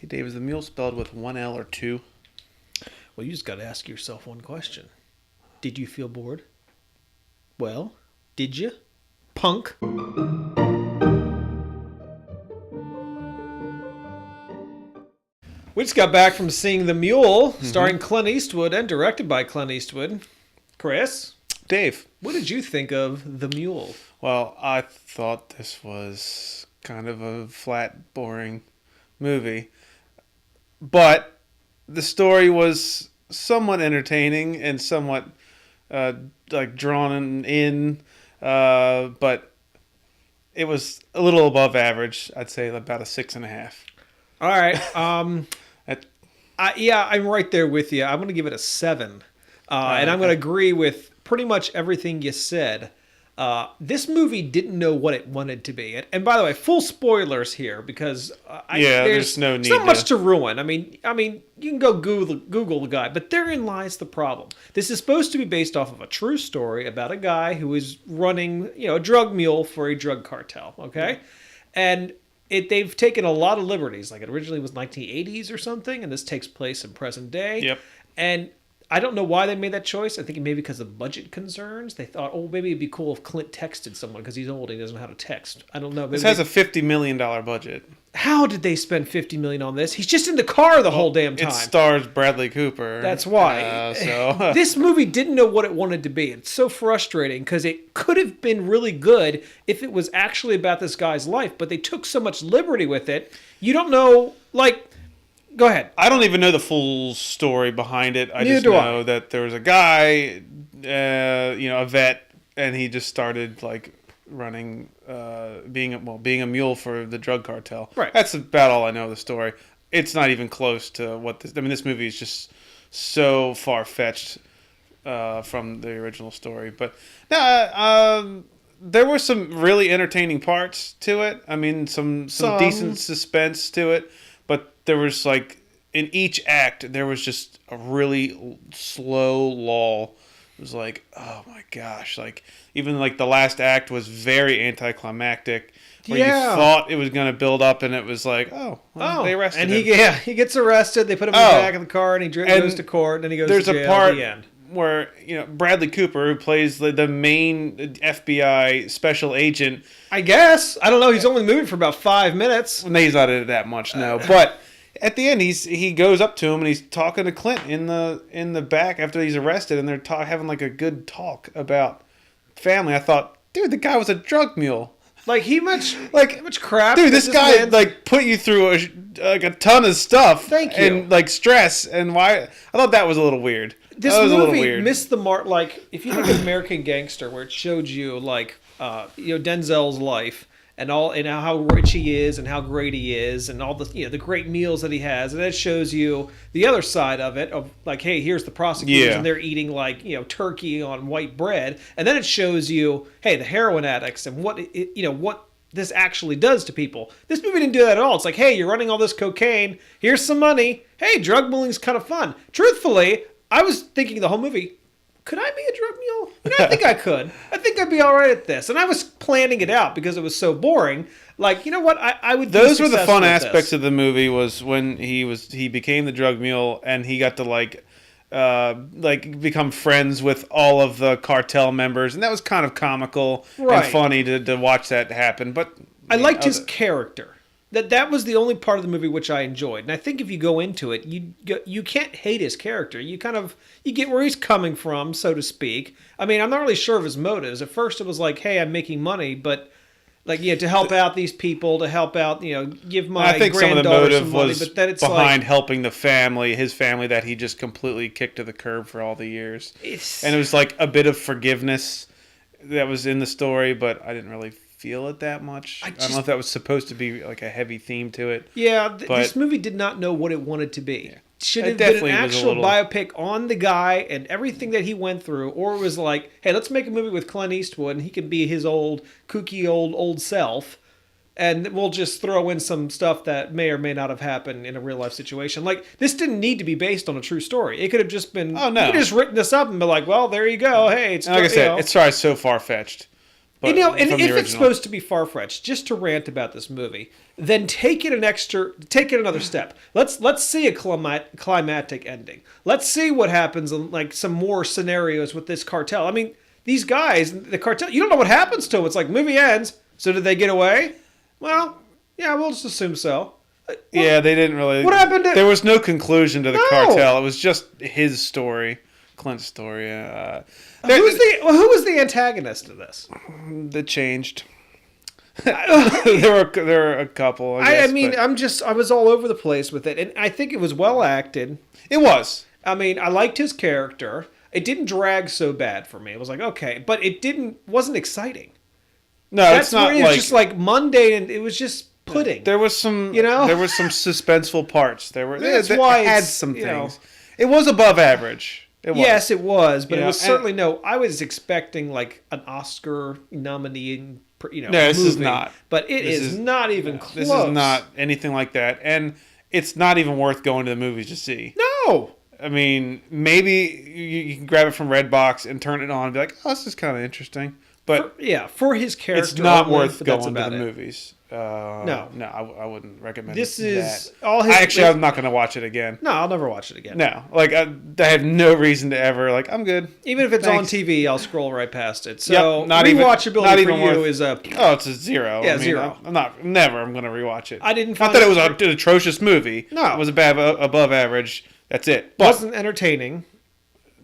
Hey, Dave, is the mule spelled with one L or two? Well, you just got to ask yourself one question. Did you feel bored? Well, did you? Punk. We just got back from seeing The Mule, starring Clint Eastwood and directed by Clint Eastwood. Chris, Dave. what did you think of The Mule? Well, I thought this was kind of a flat, boring movie. But the story was somewhat entertaining and somewhat drawn in. But it was a little above average. I'd say about a 6.5. All right. I'm right there with you. I'm going to give it a 7. And I'm going to agree with pretty much everything you said. This movie didn't know what it wanted to be. And by the way, full spoilers here because there's no need. There's not much to ruin. I mean, you can go Google the guy, but therein lies the problem. This is supposed to be based off of a true story about a guy who is running, a drug mule for a drug cartel. Okay, and they've taken a lot of liberties. Like it originally was 1980s or something, and this takes place in present day. Yep. And I don't know why they made that choice. I think maybe because of budget concerns. They thought, maybe it'd be cool if Clint texted someone because he's old and he doesn't know how to text. I don't know. This has a $50 million budget. How did they spend $50 million on this? He's just in the car the whole damn time. It stars Bradley Cooper. That's why. This movie didn't know what it wanted to be. It's so frustrating because it could have been really good if it was actually about this guy's life, but they took so much liberty with it. You don't know, go ahead. I don't even know the full story behind it. I just know that there was a guy, a vet, and he just started running, being a mule for the drug cartel. Right. That's about all I know of the story. It's not even close to what this. I mean, this movie is just so far fetched from the original story. But there were some really entertaining parts to it. I mean, some decent suspense to it. But there was in each act, there was just a really slow lull. It was oh my gosh. Even the last act was very anticlimactic. Where you thought it was going to build up and it was they arrested him. And he gets arrested. They put him in the back of the car and he goes to court and then he goes to jail. There's a part at the end where, Bradley Cooper, who plays the main FBI special agent. I guess. I don't know. He's only moving for about 5 minutes. Well, he's not in it that much, no. But at the end, he goes up to him and he's talking to Clint in the back after he's arrested, and they're having a good talk about family. I thought, dude, the guy was a drug mule. He much crap. Dude, this guy put you through a ton of stuff. Thank you. And stress and why. I thought that was a little weird. This movie missed the mark. If you look at American Gangster, where it showed you Denzel's life. And how rich he is, and how great he is, and all the the great meals that he has, and it shows you the other side of it. Of hey, here's the prosecutors, and they're eating turkey on white bread, and then it shows you, hey, the heroin addicts and what this actually does to people. This movie didn't do that at all. It's hey, you're running all this cocaine. Here's some money. Hey, drug bullying's kind of fun. Truthfully, I was thinking the whole movie, could I be a drug mule? I think I could. I think I'd be all right at this. And I was planning it out because it was so boring. You know what? I would. Those were the fun aspects of the movie. Was when he became the drug mule and he got to become friends with all of the cartel members, and that was kind of comical and funny to watch that happen. But I liked his character. That was the only part of the movie which I enjoyed. And I think if you go into it, you can't hate his character. You get where he's coming from, so to speak. I mean, I'm not really sure of his motives. At first it was hey, I'm making money, but to help out these people, to help out, give my I think some of the motive was but then it's behind helping his family that he just completely kicked to the curb for all the years. And it was a bit of forgiveness that was in the story, but I didn't really feel it that much. I don't know if that was supposed to be a heavy theme to it. Yeah, this movie did not know what it wanted to be. Yeah. Should have been an actual biopic on the guy and everything that he went through, or it was hey, let's make a movie with Clint Eastwood and he can be his old kooky old self, and we'll just throw in some stuff that may or may not have happened in a real life situation. This didn't need to be based on a true story. It could have just been. Oh no! You could have just written this up and be well, there you go. Hey, it's like I said, it's so far fetched. But and from the if it's original. supposed to be far-fetched, just to rant about this movie, then take it another step. Let's see a climactic ending. Let's see what happens in like some more scenarios with this cartel. I mean, these guys, the cartel, you don't know what happens to them. It's like movie ends. So did they get away? Well, yeah, we'll just assume so. Yeah, they didn't really. What happened to? There was no conclusion to the cartel. It was just his story, Clint's story. Who was the antagonist of this? That changed. there were a couple. I was all over the place with it, and I think it was well acted. It was. I mean, I liked his character. It didn't drag so bad for me. It was like, okay, but wasn't exciting. No, it's not. It was just like mundane, and it was just pudding. There was some, there was some suspenseful parts. That's why it had some things. It was above average. Yes, it was, but it was certainly I was expecting like an Oscar nominee. No, this movie, is not. But it is not even close. This is not anything like that, and it's not even worth going to the movies to see. No. I mean, maybe you can grab it from Redbox and turn it on and be like, oh, this is kind of interesting. But for his character, it's not worth going to the movies. No, I wouldn't recommend. This that. is all his. Actually, I'm not going to watch it again. No, I'll never watch it again. No, like I have no reason to ever I'm good. Even if it's on TV, I'll scroll right past it. So not rewatchability even for you is a it's a 0. Yeah, I mean, 0. I'm going to rewatch it. I didn't. Not that it was an atrocious movie. No, it was above average. That's it. But wasn't entertaining.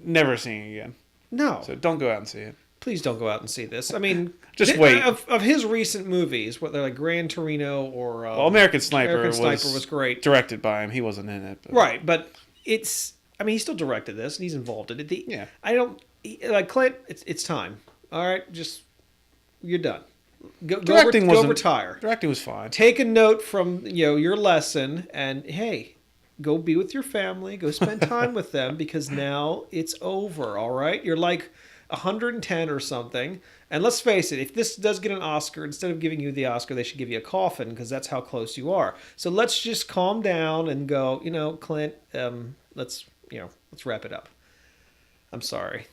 Never seeing it again. No. So don't go out and see it. Please don't go out and see this. I mean, just wait. Of his recent movies, whether like Gran Torino or American Sniper was great. Directed by him. He wasn't in it. Right, but it's. I mean, he still directed this, and he's involved in it. Yeah. I don't like Clint. It's time. All right, just you're done. Go retire. Directing was fine. Take a note from your lesson, and hey. Go be with your family. Go spend time with them because now it's over, all right? You're like 110 or something. And let's face it, if this does get an Oscar, instead of giving you the Oscar, they should give you a coffin because that's how close you are. So let's just calm down and go, Clint, let's wrap it up. I'm sorry.